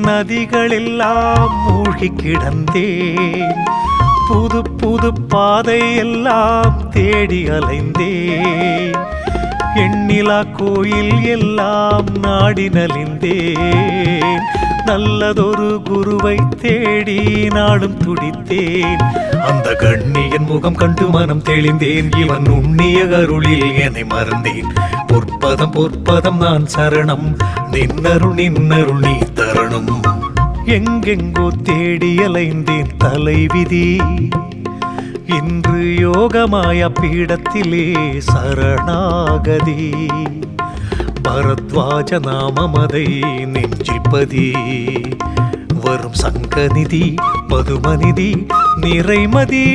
நதிகளெல்லாம் மூழ்கி கிடந்தேன். புது புது பாதை எல்லாம் தேடி அலைந்தேன். எண்ணிலா கோயில் எல்லாம் நாடி நலிந்தேன். நல்லதொரு குருவை தேடி நாடும் துடித்தேன். அந்த கண்ணியன் முகம் கண்டு மனம் தெளிந்தேன். இவன் உண்ணிய கருளில் என்னை மறந்தேன். பொற்பதம் பொற்பதம் நான் சரணம். நின்னருள் நின்னருள் நீ தரணும். எங்கெங்கோ தேடி அலைந்தேன் தலைவிதி. இன்று யோகமாய பீடத்திலே சரணாகதி. பரத்வாஜ நாமமதை நெஞ்சிப்பதி. வரும் சங்கநிதி பதுமநிதி நிறைமதி.